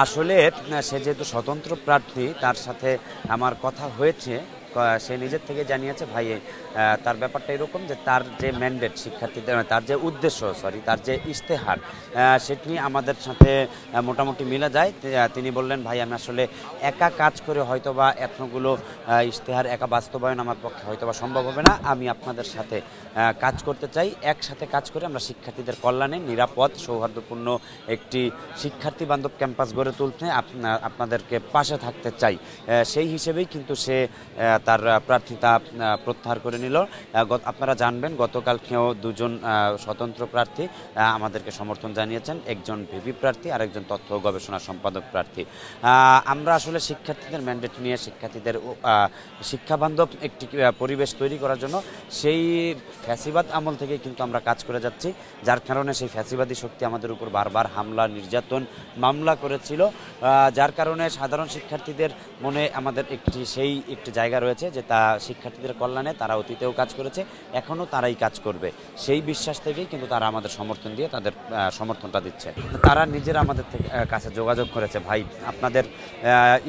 আসলে সে যেহেতু স্বতন্ত্র প্রার্থী, তার সাথে আমার কথা হয়েছে। সে নিজের থেকে জানিয়েছে ভাই, তার ব্যাপারটা এরকম যে তার যে ম্যান্ডেট শিক্ষার্থীদের, তার যে উদ্দেশ্য, তার যে ইশতেহার, সেটি আমাদের সাথে মোটামুটি মিলে যায়। তিনি বললেন, ভাই আমি আসলে একা কাজ করে হয়তোবা এতগুলো ইশতেহার একা বাস্তবায়ন আমার পক্ষে হয়তোবা সম্ভব হবে না। আমি আপনাদের সাথে কাজ করতে চাই, একসাথে কাজ করে আমরা শিক্ষার্থীদের কল্যাণে নিরাপদ সৌহার্দ্যপূর্ণ একটি শিক্ষার্থী বান্ধব ক্যাম্পাস গড়ে তুলতে আপনাদেরকে পাশে থাকতে চাই। সেই হিসেবেই কিন্তু সে তার প্রার্থিতা প্রত্যাহার করে নিল। আপনারা জানবেন গতকালকেও দুজন স্বতন্ত্র প্রার্থী আমাদেরকে সমর্থন জানিয়েছেন, একজন ভিপি প্রার্থী আর একজন তথ্য ও গবেষণা সম্পাদক প্রার্থী। আমরা আসলে শিক্ষার্থীদের ম্যান্ডেট নিয়ে শিক্ষার্থীদের শিক্ষাবান্ধব একটি পরিবেশ তৈরি করার জন্য সেই ফ্যাসিবাদ আমল থেকে কিন্তু আমরা কাজ করে যাচ্ছি, যার কারণে সেই ফ্যাসিবাদী শক্তি আমাদের উপর বারবার হামলা, নির্যাতন, মামলা করেছিল, যার কারণে সাধারণ শিক্ষার্থীদের মনে আমাদের একটি জায়গা রয়েছে যে তা শিক্ষার্থীদের কল্যাণে তারা অতীতেও কাজ করেছে, এখনও তারাই কাজ করবে। সেই বিশ্বাস থেকেই কিন্তু তারা আমাদের সমর্থন দিয়ে তাদের সমর্থনটা দিচ্ছে। তারা নিজেরা আমাদের কাছে যোগাযোগ করেছে, ভাই আপনাদের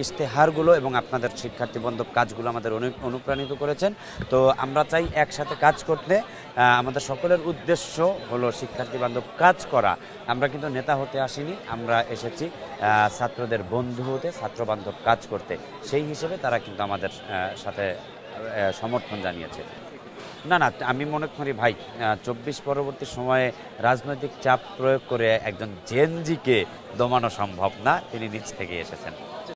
ইশতেহারগুলো এবং আপনাদের শিক্ষার্থী বান্ধব কাজগুলো আমাদের অনেক অনুপ্রাণিত করেছেন। তো আমরা চাই একসাথে কাজ করতে। আমাদের সকলের উদ্দেশ্য হলো শিক্ষার্থী বান্ধব কাজ করা। আমরা কিন্তু নেতা হতে আসিনি, আমরা এসেছি ছাত্রদের বন্ধু হতে, ছাত্র বান্ধব কাজ করতে। সেই হিসেবে তারা কিন্তু আমাদের সাথে সমর্থন জানিয়েছে। না না, আমি মনে করি ভাই 24 পরবর্তী সময়ে রাজনৈতিক চাপ প্রয়োগ করে একজন জেনজিকে দমানো সম্ভব না, তিনি নিজ থেকে এসেছেন।